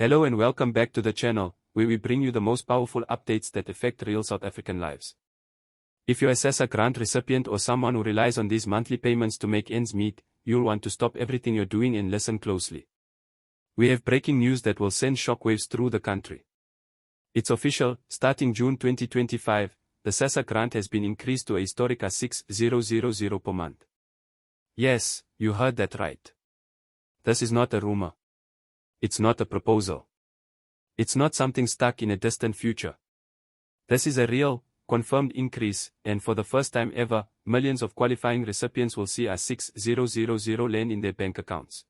Hello and welcome back to the channel, where we bring you the most powerful updates that affect real South African lives. If you're a SASSA grant recipient or someone who relies on these monthly payments to make ends meet, you'll want to stop everything you're doing and listen closely. We have breaking news that will send shockwaves through the country. It's official, starting June 2025, the SASSA grant has been increased to a historic R6,000 per month. Yes, you heard that right. This is not a rumor. It's not a proposal. It's not something stuck in a distant future. This is a real, confirmed increase, and for the first time ever, millions of qualifying recipients will see R6,000 land in their bank accounts.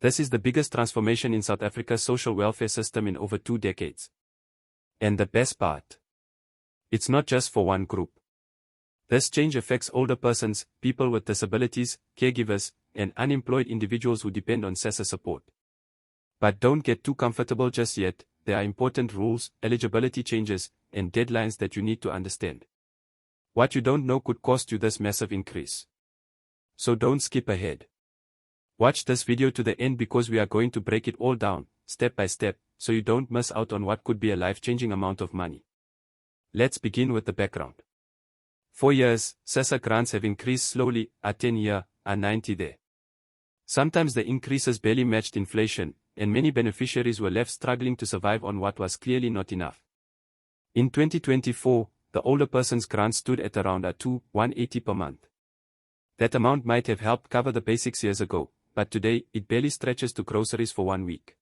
This is the biggest transformation in South Africa's social welfare system in over 2 decades. And the best part? It's not just for one group. This change affects older persons, people with disabilities, caregivers, and unemployed individuals who depend on SASSA support. But don't get too comfortable just yet. There are important rules, eligibility changes, and deadlines that you need to understand. What you don't know could cost you this massive increase. So don't skip ahead. Watch this video to the end because we are going to break it all down, step by step, so you don't miss out on what could be a life-changing amount of money. Let's begin with the background. For years, SASSA grants have increased slowly, R10 here, R90 there. Sometimes the increases barely matched inflation, and many beneficiaries were left struggling to survive on what was clearly not enough. In 2024, the older person's grant stood at around R2,180 per month. That amount might have helped cover the basics years ago, but today, it barely stretches to groceries for 1 week.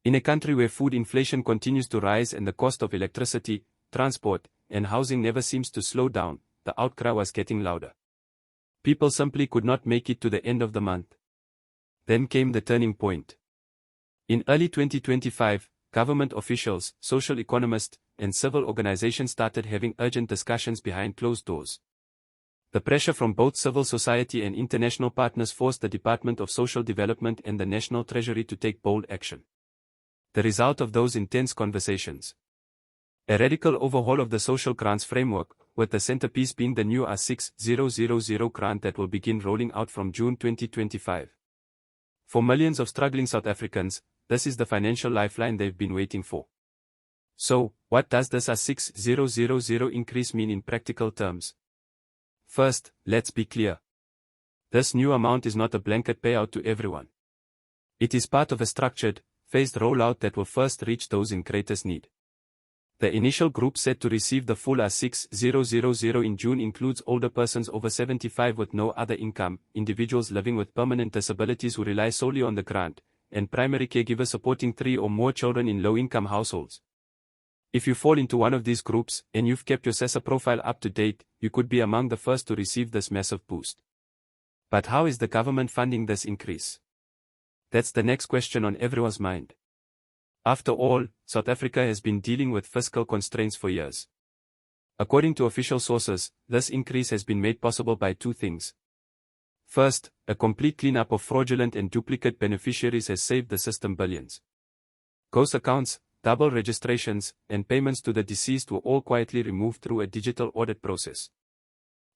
In a country where food inflation continues to rise and the cost of electricity, transport, and housing never seems to slow down, the outcry was getting louder. People simply could not make it to the end of the month. Then came the turning point. In early 2025, government officials, social economists, and civil organizations started having urgent discussions behind closed doors. The pressure from both civil society and international partners forced the Department of Social Development and the National Treasury to take bold action. The result of those intense conversations: a radical overhaul of the social grants framework, with the centerpiece being the new R6,000 grant that will begin rolling out from June 2025. For millions of struggling South Africans, this is the financial lifeline they've been waiting for. So, what does this R6,000 increase mean in practical terms? First, let's be clear. This new amount is not a blanket payout to everyone. It is part of a structured, phased rollout that will first reach those in greatest need. The initial group set to receive the full R6,000 in June includes older persons over 75 with no other income, individuals living with permanent disabilities who rely solely on the grant, and primary caregivers supporting 3 or more children in low-income households. If you fall into one of these groups, and you've kept your SASSA profile up to date, you could be among the first to receive this massive boost. But how is the government funding this increase? That's the next question on everyone's mind. After all, South Africa has been dealing with fiscal constraints for years. According to official sources, this increase has been made possible by 2 things. First, a complete cleanup of fraudulent and duplicate beneficiaries has saved the system billions. Ghost accounts, double registrations, and payments to the deceased were all quietly removed through a digital audit process.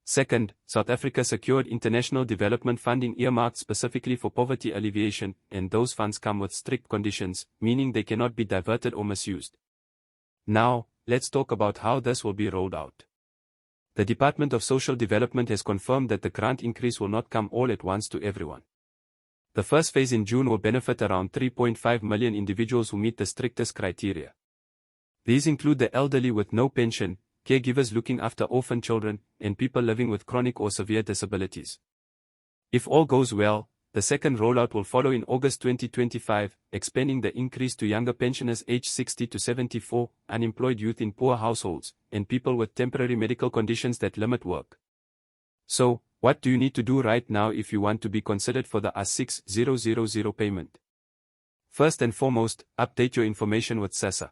Second, South Africa secured international development funding earmarked specifically for poverty alleviation, and those funds come with strict conditions, meaning they cannot be diverted or misused. Now, let's talk about how this will be rolled out. The Department of Social Development has confirmed that the grant increase will not come all at once to everyone. The first phase in June will benefit around 3.5 million individuals who meet the strictest criteria. These include the elderly with no pension, caregivers looking after orphan children, and people living with chronic or severe disabilities. If all goes well, the second rollout will follow in August 2025, expanding the increase to younger pensioners aged 60 to 74, unemployed youth in poor households, and people with temporary medical conditions that limit work. So, what do you need to do right now if you want to be considered for the R6,000 payment? First and foremost, update your information with SASSA.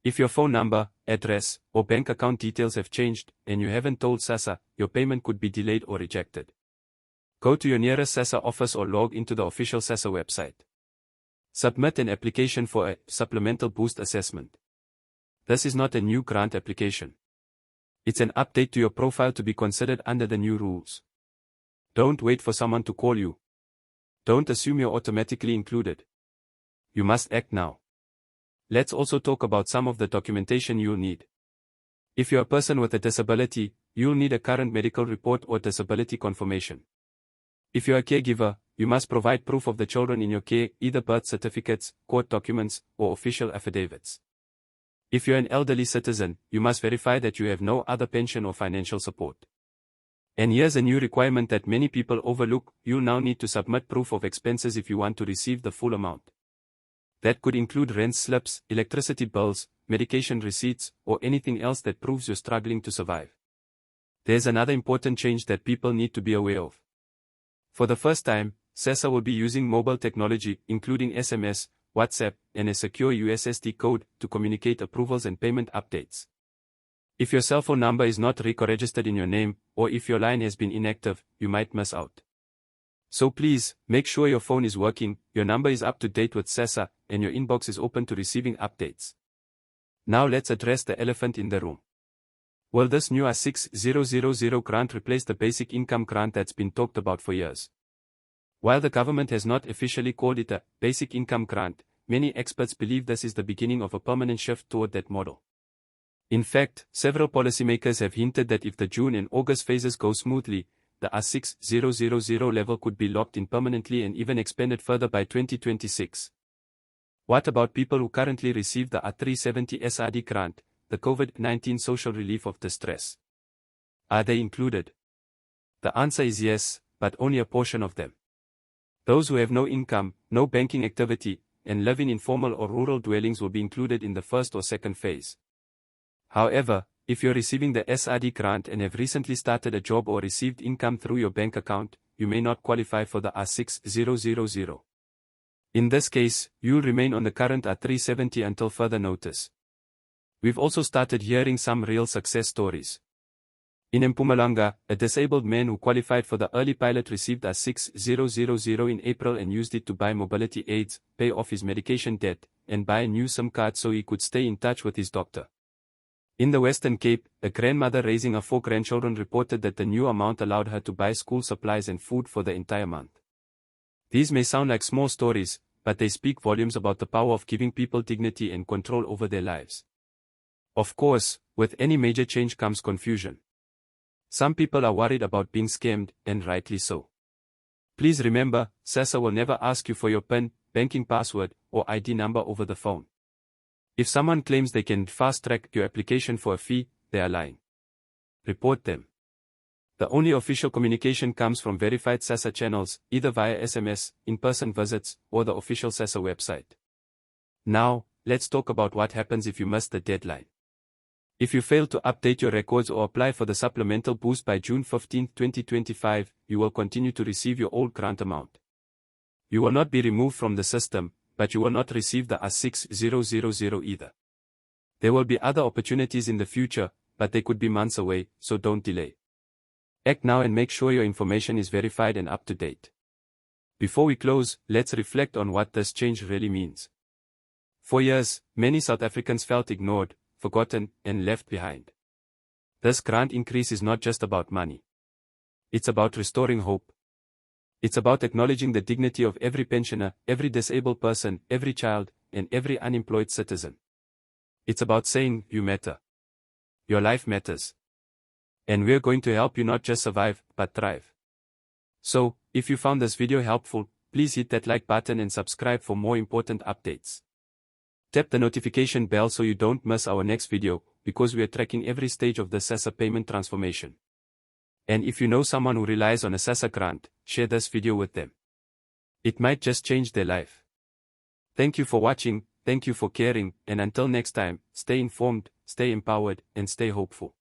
If your phone number, address, or bank account details have changed, and you haven't told SASSA, your payment could be delayed or rejected. Go to your nearest SASSA office or log into the official SASSA website. Submit an application for a supplemental boost assessment. This is not a new grant application. It's an update to your profile to be considered under the new rules. Don't wait for someone to call you. Don't assume you're automatically included. You must act now. Let's also talk about some of the documentation you'll need. If you're a person with a disability, you'll need a current medical report or disability confirmation. If you're a caregiver, you must provide proof of the children in your care, either birth certificates, court documents, or official affidavits. If you're an elderly citizen, you must verify that you have no other pension or financial support. And here's a new requirement that many people overlook: you'll now need to submit proof of expenses if you want to receive the full amount. That could include rent slips, electricity bills, medication receipts, or anything else that proves you're struggling to survive. There's another important change that people need to be aware of. For the first time, SASSA will be using mobile technology, including SMS, WhatsApp, and a secure USSD code, to communicate approvals and payment updates. If your cell phone number is not registered in your name, or if your line has been inactive, you might miss out. So please, make sure your phone is working, your number is up to date with SASSA, and your inbox is open to receiving updates. Now let's address the elephant in the room. Will this new R6000 grant replace the basic income grant that's been talked about for years? While the government has not officially called it a basic income grant, many experts believe this is the beginning of a permanent shift toward that model. In fact, several policymakers have hinted that if the June and August phases go smoothly, the R6000 level could be locked in permanently and even expanded further by 2026. What about people who currently receive the R350 SRD grant, the COVID-19 social relief of distress? Are they included? The answer is yes, but only a portion of them. Those who have no income, no banking activity, and live in informal or rural dwellings will be included in the first or second phase. However, if you're receiving the SRD grant and have recently started a job or received income through your bank account, you may not qualify for the R6000. In this case, you'll remain on the current R350 until further notice. We've also started hearing some real success stories. In Mpumalanga, a disabled man who qualified for the early pilot received R6000 in April and used it to buy mobility aids, pay off his medication debt, and buy a new SIM card so he could stay in touch with his doctor. In the Western Cape, a grandmother raising her 4 grandchildren reported that the new amount allowed her to buy school supplies and food for the entire month. These may sound like small stories, but they speak volumes about the power of giving people dignity and control over their lives. Of course, with any major change comes confusion. Some people are worried about being scammed, and rightly so. Please remember, SASSA will never ask you for your PIN, banking password, or ID number over the phone. If someone claims they can fast-track your application for a fee, they are lying. Report them. The only official communication comes from verified SASSA channels, either via SMS, in-person visits, or the official SASSA website. Now, let's talk about what happens if you miss the deadline. If you fail to update your records or apply for the supplemental boost by June 15, 2025, you will continue to receive your old grant amount. You will not be removed from the system, but you will not receive the R6000 either. There will be other opportunities in the future, but they could be months away, so don't delay. Act now and make sure your information is verified and up to date. Before we close, let's reflect on what this change really means. For years, many South Africans felt ignored, forgotten, and left behind. This grant increase is not just about money. It's about restoring hope. It's about acknowledging the dignity of every pensioner, every disabled person, every child, and every unemployed citizen. It's about saying, you matter. Your life matters. And we're going to help you not just survive, but thrive. So, if you found this video helpful, please hit that like button and subscribe for more important updates. Tap the notification bell so you don't miss our next video, because we are tracking every stage of the SASSA payment transformation. And if you know someone who relies on a SASSA grant, share this video with them. It might just change their life. Thank you for watching, thank you for caring, and until next time, stay informed, stay empowered, and stay hopeful.